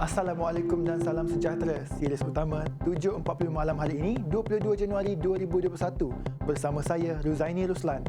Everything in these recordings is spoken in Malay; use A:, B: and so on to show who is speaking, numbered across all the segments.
A: Assalamualaikum dan salam sejahtera. Series utama 7.40 malam hari ini, 22 Januari 2021. Bersama saya, Ruzaini Ruslan.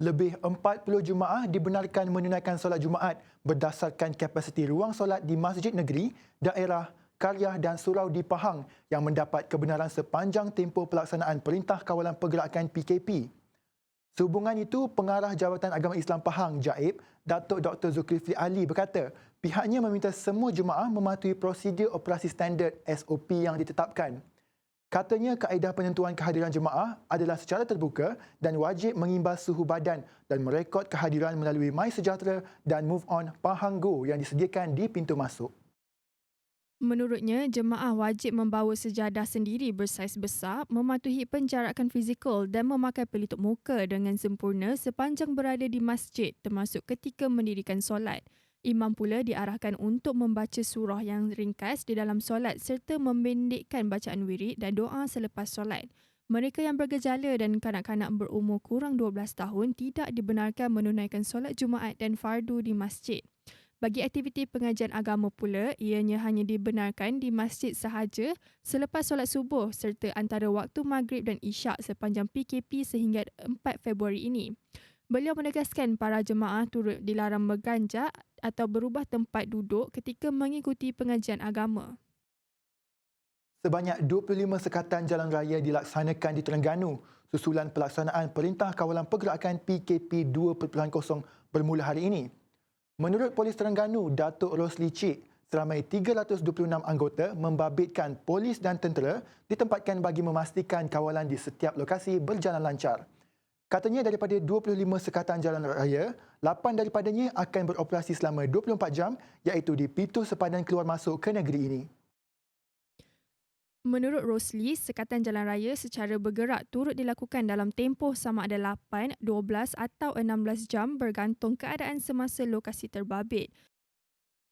A: Lebih 40 jemaah dibenarkan menunaikan solat Jumaat berdasarkan kapasiti ruang solat di Masjid Negeri, Daerah, Karyah dan Surau di Pahang yang mendapat kebenaran sepanjang tempoh pelaksanaan Perintah Kawalan Pergerakan PKP. Sehubungan itu, Pengarah Jabatan Agama Islam Pahang, JAIB, Datuk Dr. Zulkifli Ali berkata, pihaknya meminta semua jemaah mematuhi prosedur operasi standard SOP yang ditetapkan. Katanya kaedah penentuan kehadiran jemaah adalah secara terbuka dan wajib mengimbas suhu badan dan merekod kehadiran melalui MySejahtera dan Move On Pahang Go yang disediakan di pintu masuk.
B: Menurutnya, jemaah wajib membawa sejadah sendiri bersaiz besar, mematuhi penjarakan fizikal dan memakai pelitup muka dengan sempurna sepanjang berada di masjid termasuk ketika mendirikan solat. Imam pula diarahkan untuk membaca surah yang ringkas di dalam solat serta memendekkan bacaan wirid dan doa selepas solat. Mereka yang bergejala dan kanak-kanak berumur kurang 12 tahun tidak dibenarkan menunaikan solat Jumaat dan fardu di masjid. Bagi aktiviti pengajian agama pula, ianya hanya dibenarkan di masjid sahaja selepas solat subuh serta antara waktu maghrib dan isyak sepanjang PKP sehingga 4 Februari ini. Beliau menegaskan para jemaah turut dilarang berganjak atau berubah tempat duduk ketika mengikuti pengajian agama.
A: Sebanyak 25 sekatan jalan raya dilaksanakan di Terengganu susulan pelaksanaan Perintah Kawalan Pergerakan PKP 2.0 bermula hari ini. Menurut Polis Terengganu, Datuk Rosli Cik, seramai 326 anggota membabitkan polis dan tentera ditempatkan bagi memastikan kawalan di setiap lokasi berjalan lancar. Katanya daripada 25 sekatan jalan raya, 8 daripadanya akan beroperasi selama 24 jam iaitu di pintu sepadan keluar masuk ke negeri ini.
B: Menurut Rosli, sekatan jalan raya secara bergerak turut dilakukan dalam tempoh sama ada 8, 12 atau 16 jam bergantung keadaan semasa lokasi terbabit.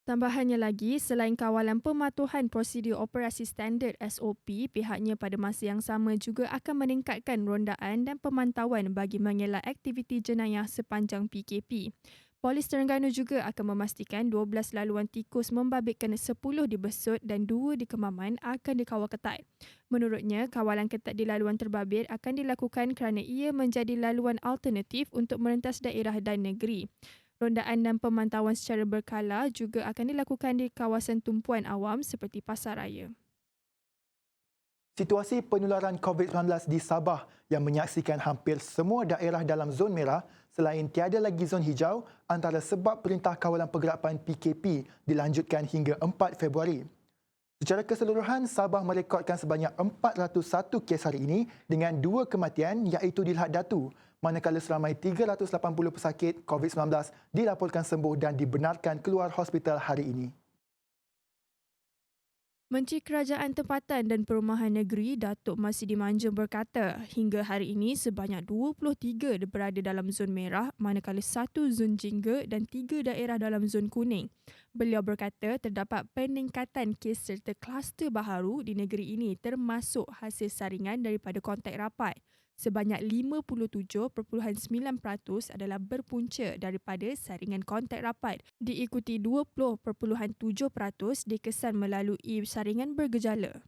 B: Tambahannya lagi, selain kawalan pematuhan prosedur operasi standard SOP, pihaknya pada masa yang sama juga akan meningkatkan rondaan dan pemantauan bagi mengelak aktiviti jenayah sepanjang PKP. Polis Terengganu juga akan memastikan 12 laluan tikus membabitkan 10 di Besut dan 2 di Kemaman akan dikawal ketat. Menurutnya, kawalan ketat di laluan terbabit akan dilakukan kerana ia menjadi laluan alternatif untuk merentas daerah dan negeri. Rondaan dan pemantauan secara berkala juga akan dilakukan di kawasan tumpuan awam seperti Pasar Raya.
A: Situasi penularan COVID-19 di Sabah yang menyaksikan hampir semua daerah dalam zon merah selain tiada lagi zon hijau antara sebab Perintah Kawalan Pergerakan PKP dilanjutkan hingga 4 Februari. Secara keseluruhan, Sabah merekodkan sebanyak 401 kes hari ini dengan 2 kematian iaitu di Lahad Datu, manakala seramai 380 pesakit COVID-19 dilaporkan sembuh dan dibenarkan keluar hospital hari ini.
B: Menteri Kerajaan Tempatan dan Perumahan Negeri Datuk Masidi Manjung berkata, hingga hari ini sebanyak 23 berada dalam zon merah, manakala 1 zon jingga dan 3 daerah dalam zon kuning. Beliau berkata terdapat peningkatan kes serta kluster baharu di negeri ini termasuk hasil saringan daripada kontak rapat. Sebanyak 57.9% adalah berpunca daripada saringan kontak rapat, diikuti 20.7% dikesan melalui saringan bergejala.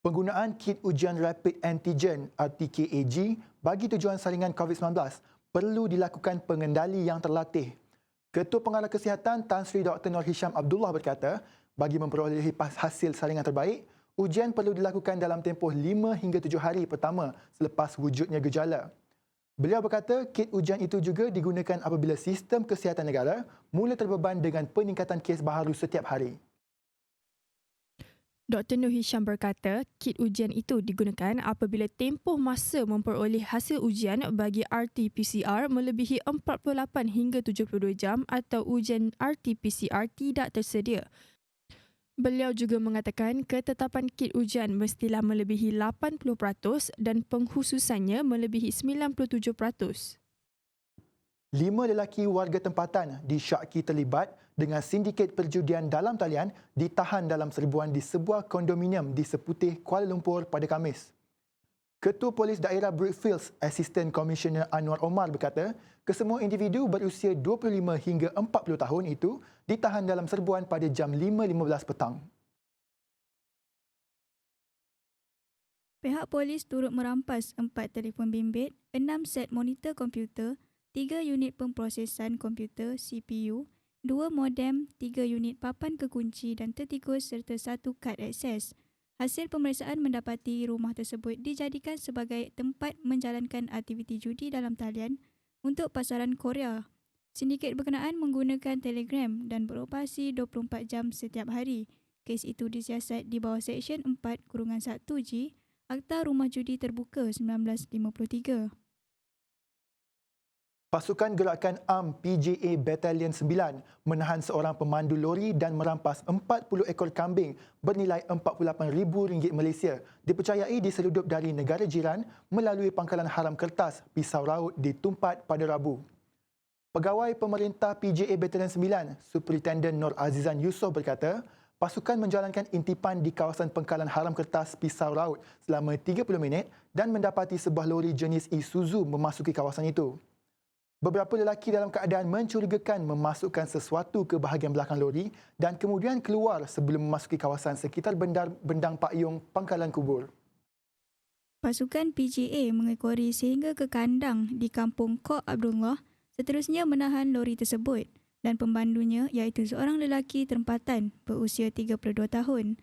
A: Penggunaan kit ujian rapid antigen RTKAG bagi tujuan saringan COVID-19 perlu dilakukan pengendali yang terlatih. Ketua Pengarah Kesihatan Tan Sri Dr. Nur Hisham Abdullah berkata, bagi memperolehi hasil saringan terbaik, ujian perlu dilakukan dalam tempoh 5 hingga 7 hari pertama selepas wujudnya gejala. Beliau berkata kit ujian itu juga digunakan apabila sistem kesihatan negara mula terbeban dengan peningkatan kes baharu setiap hari.
B: Dr. Nur Hisham berkata, kit ujian itu digunakan apabila tempoh masa memperoleh hasil ujian bagi RT-PCR melebihi 48 hingga 72 jam atau ujian RT-PCR tidak tersedia. Beliau juga mengatakan ketetapan kit ujian mestilah melebihi 80% dan penghususannya melebihi 97%.
A: 5 lelaki warga tempatan disyaki terlibat dengan sindiket perjudian dalam talian ditahan dalam serbuan di sebuah kondominium di Seputih, Kuala Lumpur pada Khamis. Ketua Polis Daerah Brickfields, Asisten Komisioner Anwar Omar berkata, kesemua individu berusia 25 hingga 40 tahun itu ditahan dalam serbuan pada jam 5.15 petang.
C: Pihak polis turut merampas 4 telefon bimbit, 6 set monitor komputer, 3 unit pemprosesan komputer CPU, 2 modem, 3 unit papan kekunci dan tertikus serta 1 kad akses. Hasil pemeriksaan mendapati rumah tersebut dijadikan sebagai tempat menjalankan aktiviti judi dalam talian untuk pasaran Korea. Sindiket berkenaan menggunakan Telegram dan beroperasi 24 jam setiap hari. Kes itu disiasat di bawah Seksyen 4-1G Akta Rumah Judi Terbuka 1953.
A: Pasukan Gerakan AM PJA Batalion 9 menahan seorang pemandu lori dan merampas 40 ekor kambing bernilai RM48,000 Malaysia dipercayai diseludup dari negara jiran melalui pangkalan haram kertas Pisau Raut di Tumpat pada Rabu. Pegawai pemerintah PJA Batalion 9, Superintendent Nur Azizan Yusof berkata, pasukan menjalankan intipan di kawasan pangkalan haram kertas Pisau Raut selama 30 minit dan mendapati sebuah lori jenis Isuzu memasuki kawasan itu. Beberapa lelaki dalam keadaan mencurigakan memasukkan sesuatu ke bahagian belakang lori dan kemudian keluar sebelum memasuki kawasan sekitar bendang payung pangkalan kubur.
C: Pasukan PJA mengekori sehingga ke kandang di kampung Kok Abdullah, seterusnya menahan lori tersebut dan pembandunya iaitu seorang lelaki tempatan berusia 32 tahun.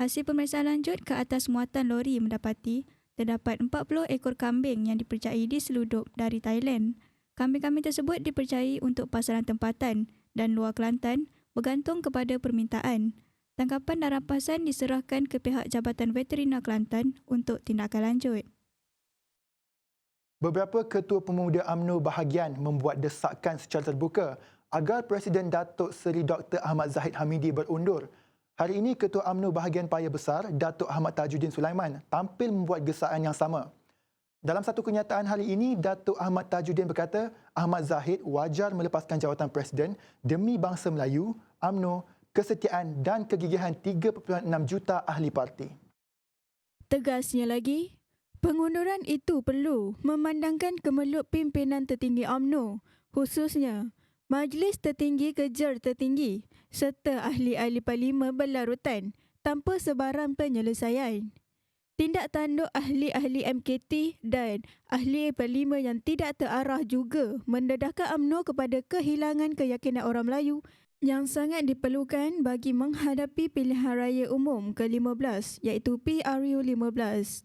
C: Hasil pemeriksaan lanjut ke atas muatan lori mendapati terdapat 40 ekor kambing yang dipercayai diseludup dari Thailand. Kambing-kambing tersebut dipercayai untuk pasaran tempatan dan luar Kelantan bergantung kepada permintaan. Tangkapan dan rampasan diserahkan ke pihak Jabatan Veterina Kelantan untuk tindakan lanjut.
A: Beberapa ketua pemuda UMNO bahagian membuat desakan secara terbuka agar Presiden Datuk Seri Dr. Ahmad Zahid Hamidi berundur. Hari ini, Ketua UMNO bahagian Paya Besar, Datuk Ahmad Tajuddin Sulaiman, tampil membuat gesaan yang sama. Dalam satu kenyataan hari ini, Datuk Ahmad Tajuddin berkata Ahmad Zahid wajar melepaskan jawatan Presiden demi bangsa Melayu, UMNO, kesetiaan dan kegigihan 3.6 juta ahli parti.
B: Tegasnya lagi, pengunduran itu perlu memandangkan kemelut pimpinan tertinggi UMNO, khususnya Majlis Tertinggi Kejar Tertinggi serta ahli-ahli parlimen berlarutan tanpa sebarang penyelesaian. Tindak tanduk ahli-ahli MKT dan ahli parlimen yang tidak terarah juga mendedahkan UMNO kepada kehilangan keyakinan orang Melayu yang sangat diperlukan bagi menghadapi pilihan raya umum ke-15 iaitu PRU 15.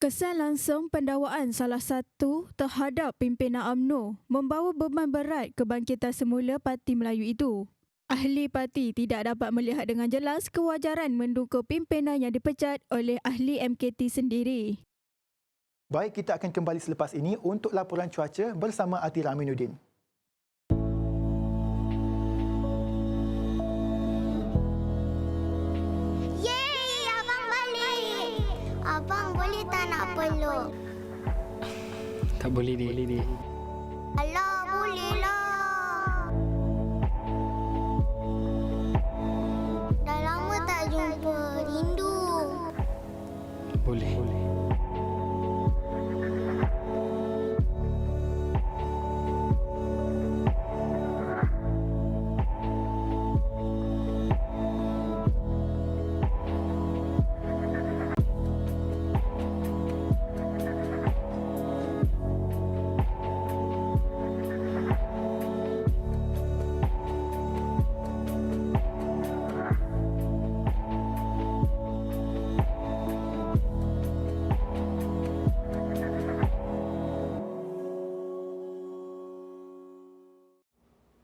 B: Kesan langsung pendakwaan salah satu terhadap pimpinan UMNO membawa beban berat kebangkitan semula Parti Melayu itu. Ahli parti tidak dapat melihat dengan jelas kewajaran mendukung pimpinan yang dipecat oleh ahli MKT sendiri.
A: Baik, kita akan kembali selepas ini untuk laporan cuaca bersama Atira Aminuddin.
D: Yeay, abang balik. Abang boleh tak nak peluk?
E: Tak boleh dia.
D: Alah, boleh lah. Dah lama tak jumpa. Rindu.
E: Boleh.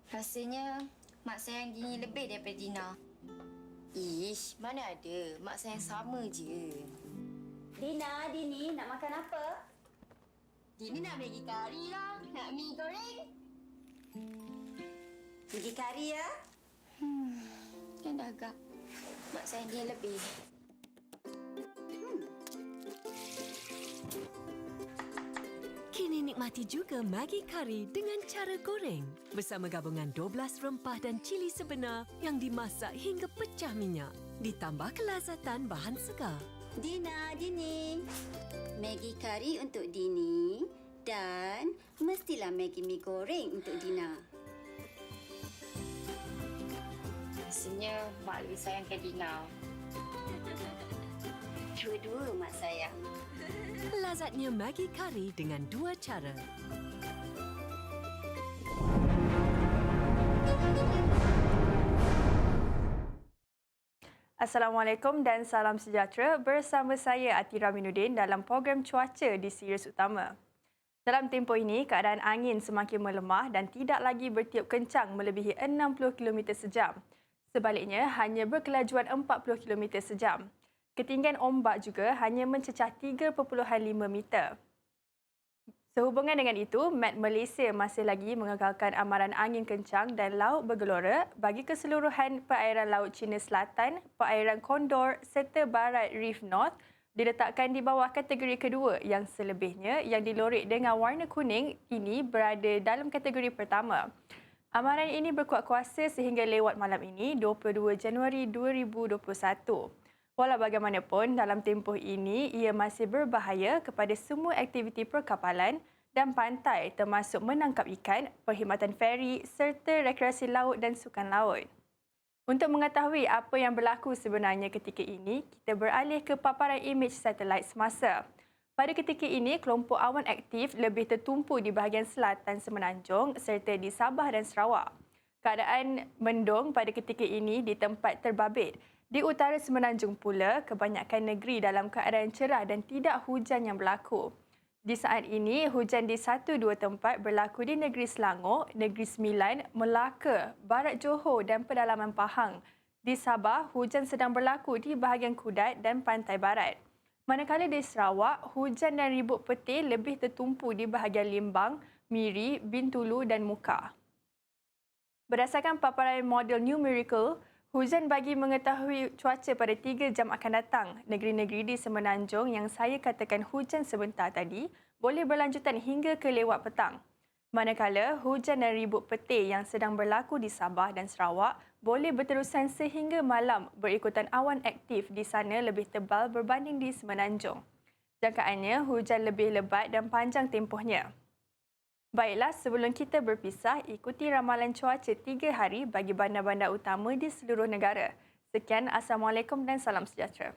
F: Rasanya mak sayang Dini lebih daripada Dina. Ish, mana ada. Mak sayang sama je.
G: Dina, Dini nak makan apa?
F: Dini nak Maggi kari lah. Nak mi goreng.
G: Pergi kari ya?
F: Kan dah agak. Mak sayang dia lebih.
G: Kini
H: Nikmati juga Maggi Kari dengan cara goreng bersama gabungan 12 rempah dan cili sebenar yang dimasak hingga pecah minyak. Ditambah kelazatan bahan segar.
G: Dina, Dini. Maggi kari untuk Dini dan mestilah Maggi mi goreng untuk Dina.
F: Rasanya mak lebih sayangkan Dina.
G: Dua-dua mak sayang.
H: Lazatnya Maggi Kari dengan 2 cara.
I: Assalamualaikum dan salam sejahtera bersama saya Atira Minuddin dalam program cuaca di Sirius Utama. Dalam tempoh ini, keadaan angin semakin melemah dan tidak lagi bertiup kencang melebihi 60 km sejam. Sebaliknya, hanya berkelajuan 40 km sejam. Ketinggian ombak juga hanya mencecah 3.5 meter. Sehubungan dengan itu, Met Malaysia masih lagi mengekalkan amaran angin kencang dan laut bergelora bagi keseluruhan perairan Laut Cina Selatan, perairan Kondor serta Barat Reef North diletakkan di bawah kategori kedua yang selebihnya yang dilorek dengan warna kuning ini berada dalam kategori pertama. Amaran ini berkuat kuasa sehingga lewat malam ini 22 Januari 2021. Walau bagaimanapun, dalam tempoh ini, ia masih berbahaya kepada semua aktiviti perkapalan dan pantai termasuk menangkap ikan, perkhidmatan feri serta rekreasi laut dan sukan laut. Untuk mengetahui apa yang berlaku sebenarnya ketika ini, kita beralih ke paparan imej satelit semasa. Pada ketika ini, kelompok awan aktif lebih tertumpu di bahagian selatan Semenanjung serta di Sabah dan Sarawak. Keadaan mendung pada ketika ini di tempat terbabit. Di utara Semenanjung pula, kebanyakan negeri dalam keadaan cerah dan tidak hujan yang berlaku. Di saat ini, hujan di 1-2 tempat berlaku di Negeri Selangor, Negeri Sembilan, Melaka, Barat Johor dan pedalaman Pahang. Di Sabah, hujan sedang berlaku di bahagian Kudat dan Pantai Barat. Manakala di Sarawak, hujan dan ribut petir lebih tertumpu di bahagian Limbang, Miri, Bintulu dan Muka. Berdasarkan paparan model Numerical, hujan bagi mengetahui cuaca pada 3 jam akan datang. Negeri-negeri di Semenanjung yang saya katakan hujan sebentar tadi boleh berlanjutan hingga ke lewat petang. Manakala hujan dan ribut petir yang sedang berlaku di Sabah dan Sarawak boleh berterusan sehingga malam berikutan awan aktif di sana lebih tebal berbanding di Semenanjung. Jangkaannya hujan lebih lebat dan panjang tempohnya. Baiklah, sebelum kita berpisah, ikuti ramalan cuaca 3 hari bagi bandar-bandar utama di seluruh negara. Sekian, Assalamualaikum dan salam sejahtera.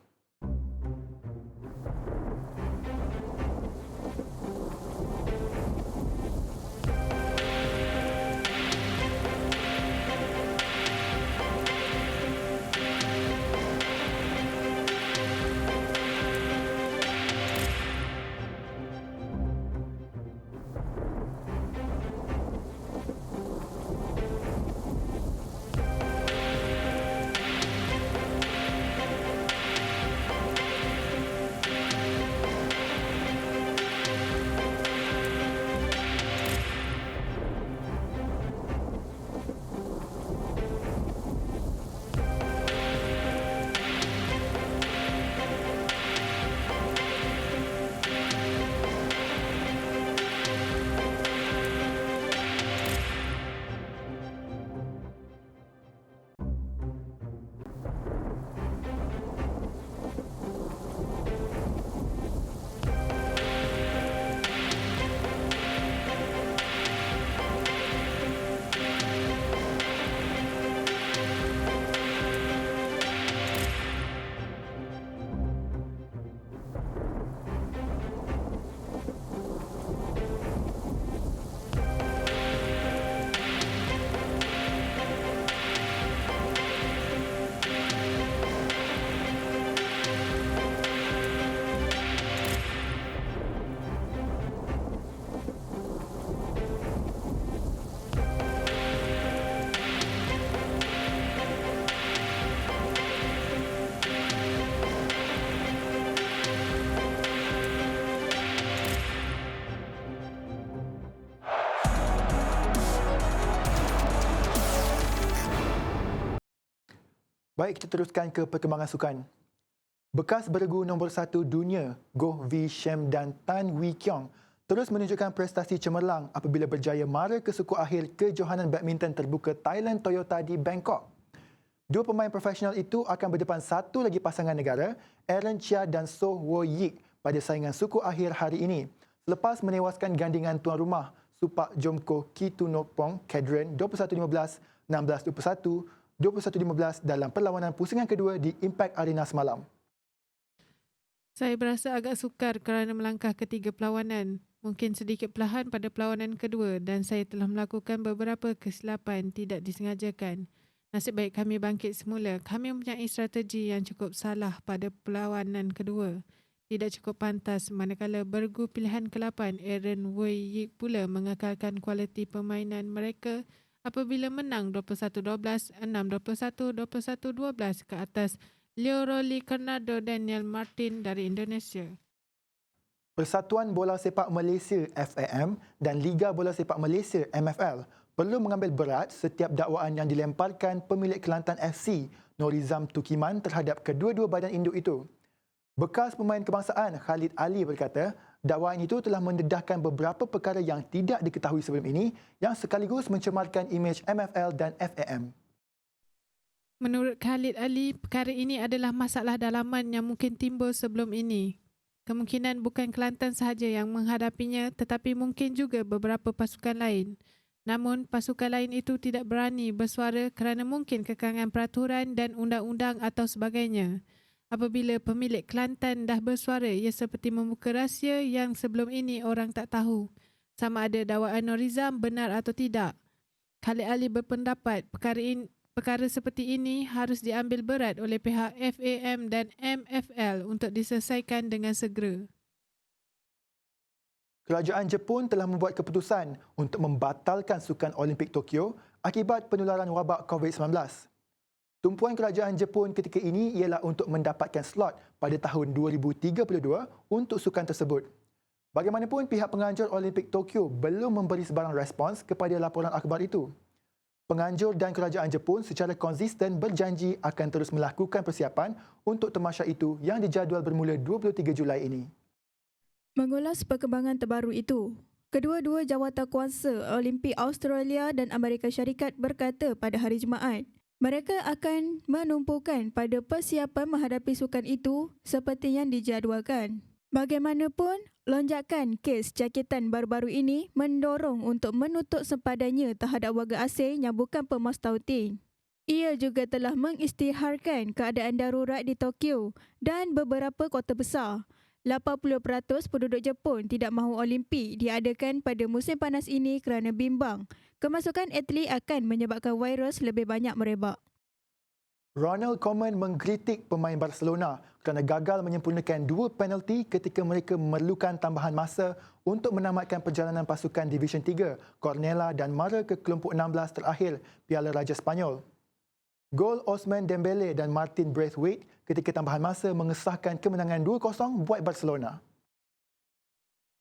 A: Baik, kita teruskan ke perkembangan sukan. Bekas beregu nombor 1 dunia, Goh Wei Shem dan Tan Wee Kiong terus menunjukkan prestasi cemerlang apabila berjaya mara ke suku akhir kejohanan badminton terbuka Thailand Toyota di Bangkok. Dua pemain profesional itu akan berdepan satu lagi pasangan negara, Aaron Chia dan Soh Wo Yik pada saingan suku akhir hari ini. Selepas menewaskan gandingan tuan rumah Supak Jomko Kitunopong Kedren 21-15, 16-21, 21-15 dalam perlawanan pusingan kedua di Impact Arena semalam.
J: Saya berasa agak sukar kerana melangkah ke 3 perlawanan. Mungkin sedikit perlahan pada perlawanan kedua dan saya telah melakukan beberapa kesilapan tidak disengajakan. Nasib baik kami bangkit semula. Kami mempunyai strategi yang cukup salah pada perlawanan kedua. Tidak cukup pantas manakala bergu pilihan ke-8 Aaron Wei Yik pula mengekalkan kualiti permainan mereka apabila menang 21-12, 6-21, 21-12 ke atas Leoroli Kernado Daniel Martin dari Indonesia.
A: Persatuan Bola Sepak Malaysia FAM dan Liga Bola Sepak Malaysia MFL perlu mengambil berat setiap dakwaan yang dilemparkan pemilik Kelantan FC Norizam Tukiman terhadap kedua-dua badan induk itu. Bekas pemain kebangsaan Khalid Ali berkata, dakwaan itu telah mendedahkan beberapa perkara yang tidak diketahui sebelum ini yang sekaligus mencemarkan imej MFL dan FAM.
J: Menurut Khalid Ali, perkara ini adalah masalah dalaman yang mungkin timbul sebelum ini. Kemungkinan bukan Kelantan sahaja yang menghadapinya tetapi mungkin juga beberapa pasukan lain. Namun, pasukan lain itu tidak berani bersuara kerana mungkin kekangan peraturan dan undang-undang atau sebagainya. Apabila pemilik Kelantan dah bersuara, ia seperti membuka rahsia yang sebelum ini orang tak tahu. Sama ada dakwaan Norizam benar atau tidak. Khalid Ali berpendapat perkara seperti ini harus diambil berat oleh pihak FAM dan MFL untuk diselesaikan dengan segera.
A: Kerajaan Jepun telah membuat keputusan untuk membatalkan Sukan Olimpik Tokyo akibat penularan wabak COVID-19. Tumpuan kerajaan Jepun ketika ini ialah untuk mendapatkan slot pada tahun 2032 untuk sukan tersebut. Bagaimanapun, pihak penganjur Olimpik Tokyo belum memberi sebarang respons kepada laporan akhbar itu. Penganjur dan kerajaan Jepun secara konsisten berjanji akan terus melakukan persiapan untuk tamasya itu yang dijadual bermula 23 Julai ini.
C: Mengulas perkembangan terbaru itu, kedua-dua jawatankuasa Olimpik Australia dan Amerika Syarikat berkata pada hari Jumaat, mereka akan menumpukan pada persiapan menghadapi sukan itu seperti yang dijadualkan. Bagaimanapun, lonjakan kes jangkitan baru-baru ini mendorong untuk menutup sempadannya terhadap warga asing yang bukan pemastautin. Ia juga telah mengisytiharkan keadaan darurat di Tokyo dan beberapa kota besar. 80% penduduk Jepun tidak mahu Olimpik diadakan pada musim panas ini kerana bimbang kemasukan atlet akan menyebabkan virus lebih banyak merebak.
A: Ronald Koeman mengkritik pemain Barcelona kerana gagal menyempurnakan 2 penalti ketika mereka memerlukan tambahan masa untuk menamatkan perjalanan pasukan Division 3, Cornellà dan mara ke kelompok 16 terakhir Piala Raja Sepanyol. Gol Ousmane Dembele dan Martin Braithwaite ketika tambahan masa mengesahkan kemenangan 2-0 buat Barcelona.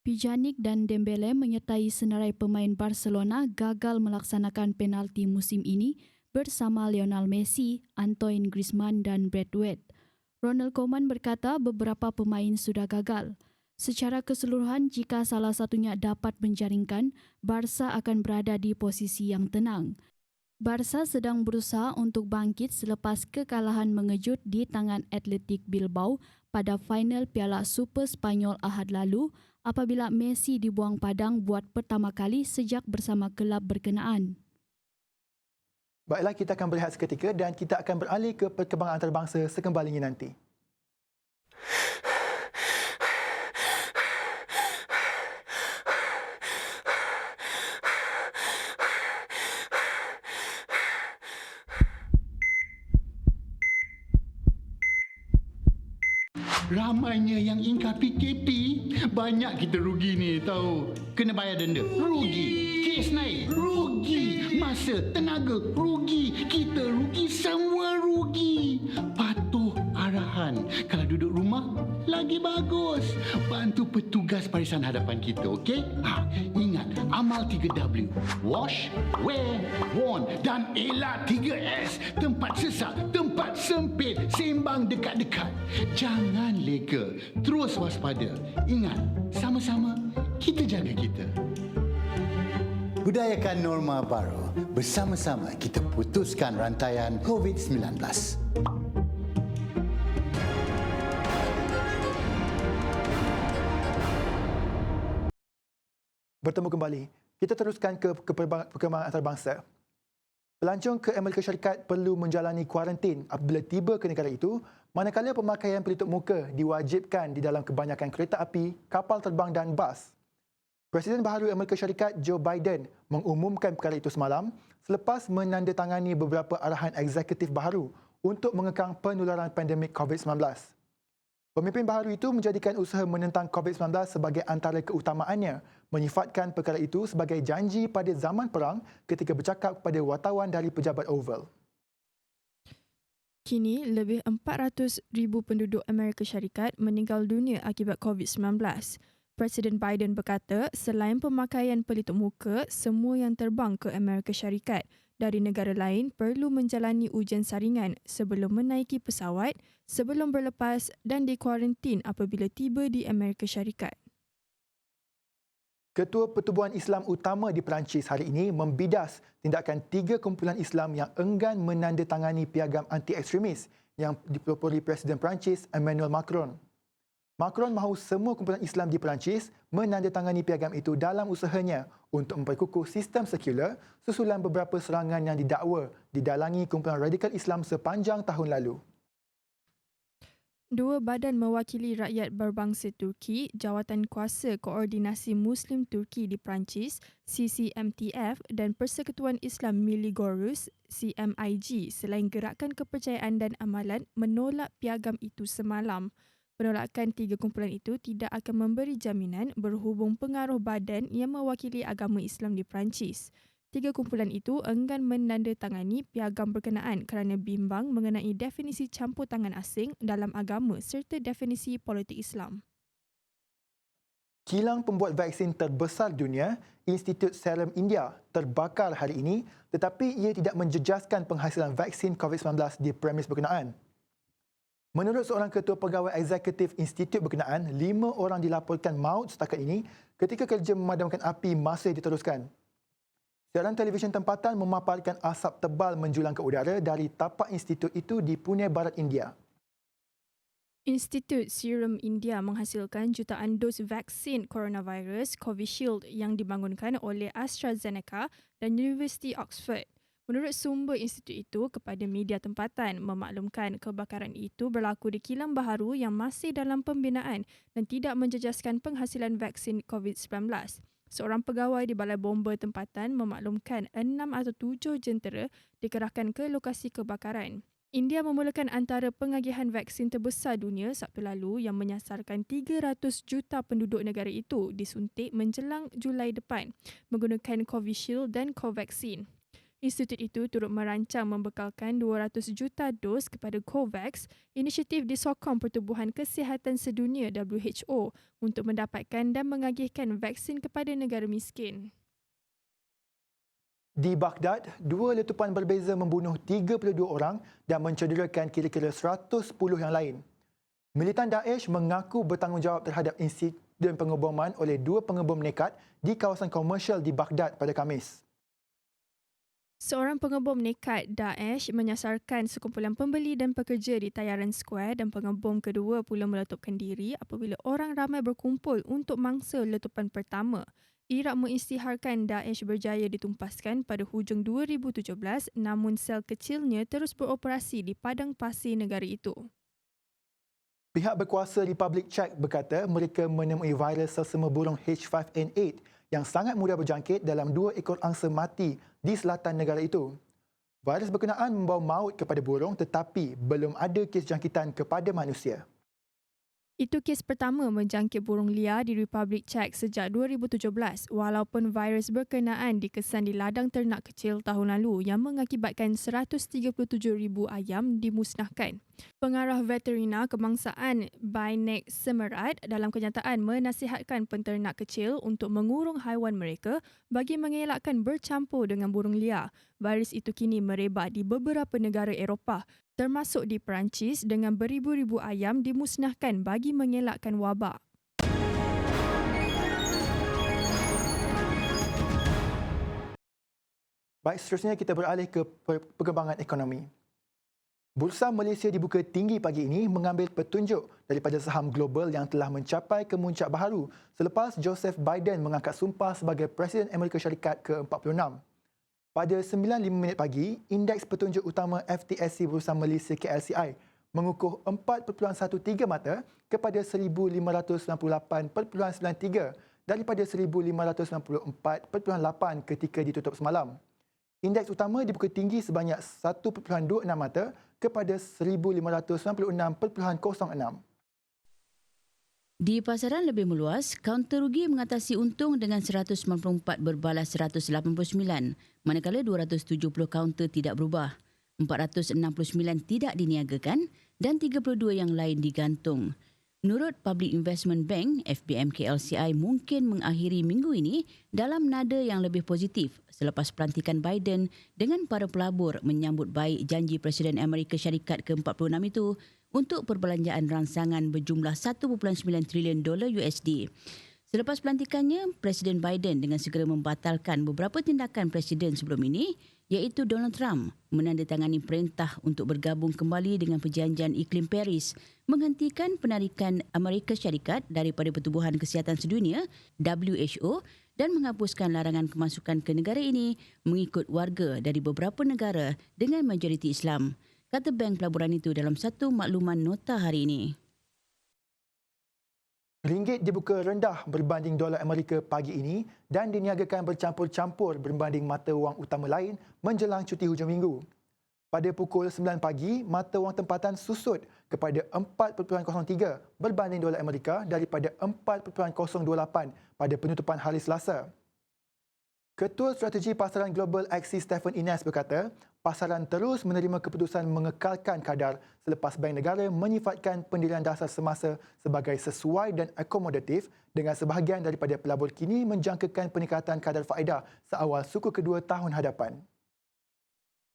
K: Pjanic dan Dembele menyertai senarai pemain Barcelona gagal melaksanakan penalti musim ini bersama Lionel Messi, Antoine Griezmann dan Braithwaite. Ronald Koeman berkata beberapa pemain sudah gagal. Secara keseluruhan, jika salah satunya dapat menjaringkan, Barca akan berada di posisi yang tenang. Barca sedang berusaha untuk bangkit selepas kekalahan mengejut di tangan Athletic Bilbao pada final Piala Super Spanyol Ahad lalu apabila Messi dibuang padang buat pertama kali sejak bersama kelab berkenaan.
A: Baiklah, kita akan berehat seketika dan kita akan beralih ke perkembangan antarabangsa sekembalinya nanti.
L: Ramainya yang ingkar PKP, banyak kita rugi ni tahu. Kena bayar denda, rugi. Kes naik, rugi. Masa, tenaga, rugi. Kita rugi, semua rugi. Patuh arahan. Kalau duduk rumah, lagi bagus. Bantu petugas barisan hadapan kita, okey? Ingat, amal 3W. Wash, wear, warn dan elak 3S. Tempat sesak, tempat sempit, sembang dekat-dekat. Jangan leka, terus waspada. Ingat, sama-sama kita jaga kita. Budayakan norma baru. Bersama-sama kita putuskan rantaian COVID-19.
A: Bertemu kembali. Kita teruskan ke perkembangan antarabangsa. Pelancong ke Amerika Syarikat perlu menjalani kuarantin apabila tiba ke negara itu, manakala pemakaian pelitup muka diwajibkan di dalam kebanyakan kereta api, kapal terbang dan bas. Presiden baharu Amerika Syarikat Joe Biden mengumumkan perkara itu semalam selepas menandatangani beberapa arahan eksekutif baharu untuk mengekang penularan pandemik COVID-19. Pemimpin baharu itu menjadikan usaha menentang COVID-19 sebagai antara keutamaannya, menyifatkan perkara itu sebagai janji pada zaman perang ketika bercakap kepada wartawan dari Pejabat Oval.
B: Kini, lebih 400,000 penduduk Amerika Syarikat meninggal dunia akibat COVID-19. Presiden Biden berkata, selain pemakaian pelitup muka, semua yang terbang ke Amerika Syarikat dari negara lain perlu menjalani ujian saringan sebelum menaiki pesawat, sebelum berlepas dan dikuarantin apabila tiba di Amerika Syarikat.
A: Ketua Pertubuhan Islam Utama di Perancis hari ini membidas tindakan 3 kumpulan Islam yang enggan menandatangani piagam anti-ekstremis yang dipelopori Presiden Perancis Emmanuel Macron. Macron mahu semua kumpulan Islam di Perancis menandatangani piagam itu dalam usahanya untuk memperkukuh sistem sekular susulan beberapa serangan yang didakwa didalangi kumpulan radikal Islam sepanjang tahun lalu.
B: Dua badan mewakili rakyat berbangsa Turki, Jawatan Kuasa Koordinasi Muslim Turki di Perancis, CCMTF dan Persekutuan Islam Milli Gorus, CMIG, selain Gerakan Kepercayaan dan Amalan menolak piagam itu semalam. Penolakan 3 kumpulan itu tidak akan memberi jaminan berhubung pengaruh badan yang mewakili agama Islam di Perancis. 3 kumpulan itu enggan menandatangani piagam berkenaan kerana bimbang mengenai definisi campur tangan asing dalam agama serta definisi politik Islam.
A: Kilang pembuat vaksin terbesar dunia, Institut Serum India, terbakar hari ini tetapi ia tidak menjejaskan penghasilan vaksin COVID-19 di premis berkenaan. Menurut seorang ketua pegawai eksekutif institut berkenaan, 5 orang dilaporkan maut setakat ini ketika kerja memadamkan api masih diteruskan. Siaran televisyen tempatan memaparkan asap tebal menjulang ke udara dari tapak institut itu di Pune, Barat India.
B: Institut Serum India menghasilkan jutaan dos vaksin coronavirus Covishield yang dibangunkan oleh AstraZeneca dan Universiti Oxford. Menurut sumber institut itu kepada media tempatan memaklumkan kebakaran itu berlaku di kilang baharu yang masih dalam pembinaan dan tidak menjejaskan penghasilan vaksin COVID-19. Seorang pegawai di Balai Bomba tempatan memaklumkan 6 atau 7 jentera dikerahkan ke lokasi kebakaran. India memulakan antara pengagihan vaksin terbesar dunia Sabtu lalu yang menyasarkan 300 juta penduduk negara itu disuntik menjelang Julai depan menggunakan Covishield dan Covaxin. Institut itu turut merancang membekalkan 200 juta dos kepada COVAX, inisiatif disokong Pertubuhan Kesihatan Sedunia WHO untuk mendapatkan dan mengagihkan vaksin kepada negara miskin.
A: Di Baghdad, 2 letupan berbeza membunuh 32 orang dan mencederakan kira-kira 110 yang lain. Militan Daesh mengaku bertanggungjawab terhadap insiden pengeboman oleh 2 pengebom nekat di kawasan komersial di Baghdad pada Khamis.
B: Seorang pengebom nekat Daesh menyasarkan sekumpulan pembeli dan pekerja di Tayaran Square dan pengebom kedua pula meletupkan diri apabila orang ramai berkumpul untuk mangsa letupan pertama. Iraq mengisytiharkan Daesh berjaya ditumpaskan pada hujung 2017 namun sel kecilnya terus beroperasi di padang pasir negara itu.
A: Pihak berkuasa Republik Czech berkata mereka menemui virus selsema burung H5N8 yang sangat mudah berjangkit dalam 2 ekor angsa mati di selatan negara itu. Virus berkenaan membawa maut kepada burung tetapi belum ada kes jangkitan kepada manusia.
B: Itu kes pertama menjangkit burung liar di Republik Czech sejak 2017 walaupun virus berkenaan dikesan di ladang ternak kecil tahun lalu yang mengakibatkan 137,000 ayam dimusnahkan. Pengarah veterina kebangsaan Bainek Semerat dalam kenyataan menasihatkan penternak kecil untuk mengurung haiwan mereka bagi mengelakkan bercampur dengan burung liar. Virus itu kini merebak di beberapa negara Eropah termasuk di Perancis dengan beribu-ribu ayam dimusnahkan bagi mengelakkan wabak.
A: Baik, seterusnya kita beralih ke perkembangan ekonomi. Bursa Malaysia dibuka tinggi pagi ini mengambil petunjuk daripada saham global yang telah mencapai kemuncak baharu selepas Joseph Biden mengangkat sumpah sebagai Presiden Amerika Syarikat ke-46. Pada 9.05 pagi, indeks petunjuk utama FTSE Bursa Malaysia KLCI mengukuh 4.13 mata kepada 1,598.93 daripada 1,594.8 ketika ditutup semalam. Indeks utama dibuka tinggi sebanyak 1.26 mata kepada 1,596.06.
M: Di pasaran lebih meluas, kaunter rugi mengatasi untung dengan 194 berbalas 189, manakala 270 kaunter tidak berubah, 469 tidak diniagakan dan 32 yang lain digantung. Menurut Public Investment Bank, FBM KLCI mungkin mengakhiri minggu ini dalam nada yang lebih positif selepas pelantikan Biden dengan para pelabur menyambut baik janji Presiden Amerika Syarikat ke-46 itu untuk perbelanjaan rangsangan berjumlah 1.9 trilion dolar USD. Selepas pelantikannya, Presiden Biden dengan segera membatalkan beberapa tindakan Presiden sebelum ini, iaitu Donald Trump menandatangani perintah untuk bergabung kembali dengan Perjanjian Iklim Paris, menghentikan penarikan Amerika Syarikat daripada Pertubuhan Kesihatan Sedunia WHO dan menghapuskan larangan kemasukan ke negara ini mengikut warga dari beberapa negara dengan majoriti Islam, kata bank pelaburan itu dalam satu makluman nota hari ini.
A: Ringgit dibuka rendah berbanding dolar Amerika pagi ini dan diniagakan bercampur-campur berbanding mata wang utama lain menjelang cuti hujung minggu. Pada pukul 9 pagi, mata wang tempatan susut kepada 4.03 berbanding dolar Amerika daripada 4.08 pada penutupan hari Selasa. Ketua Strategi Pasaran Global Axis Stephen Ines berkata, pasaran terus menerima keputusan mengekalkan kadar selepas Bank Negara menyifatkan pendirian dasar semasa sebagai sesuai dan akomodatif dengan sebahagian daripada pelabur kini menjangkakan peningkatan kadar faedah seawal suku kedua tahun hadapan.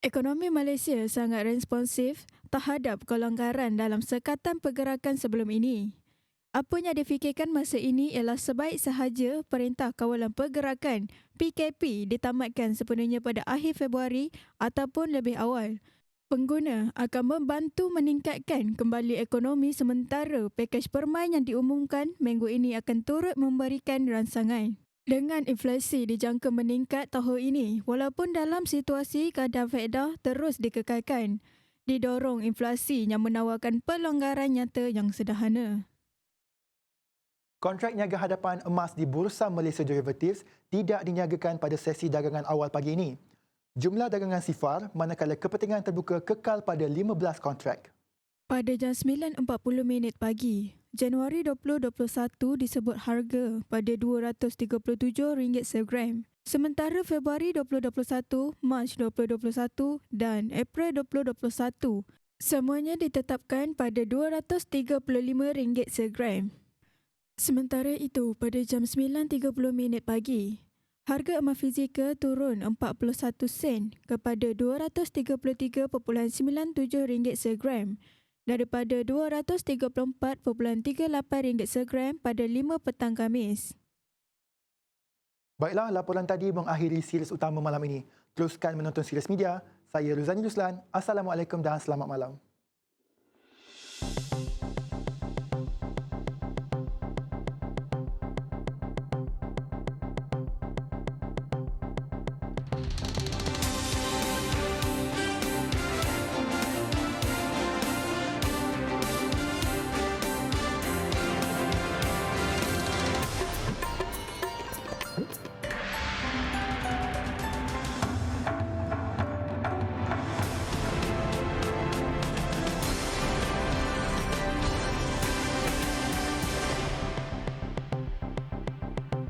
B: Ekonomi Malaysia sangat responsif terhadap kelonggaran dalam sekatan pergerakan sebelum ini. Apa yang difikirkan masa ini ialah sebaik sahaja Perintah Kawalan Pergerakan PKP ditamatkan sepenuhnya pada akhir Februari ataupun lebih awal. Pengguna akan membantu meningkatkan kembali ekonomi sementara pakej permain yang diumumkan minggu ini akan turut memberikan rangsangan. Dengan inflasi dijangka meningkat tahun ini walaupun dalam situasi kadar faedah terus dikekalkan, didorong inflasi yang menawarkan pelonggaran nyata yang sederhana.
A: Kontrak niaga hadapan emas di Bursa Malaysia Derivatives tidak diniagakan pada sesi dagangan awal pagi ini. Jumlah dagangan sifar manakala kepentingan terbuka kekal pada 15 kontrak.
B: Pada jam 9.40 pagi, Januari 2021 disebut harga pada RM237 segram. Sementara Februari 2021, Mac 2021 dan April 2021 semuanya ditetapkan pada RM235 segram. Sementara itu, pada jam 9.30 pagi, harga emas fizikal turun 41 sen kepada RM233.97 segram daripada RM234.38 segram pada 5 petang Khamis.
A: Baiklah, laporan tadi mengakhiri series utama malam ini. Teruskan menonton series media. Saya Ruzani Ruslan. Assalamualaikum dan selamat malam.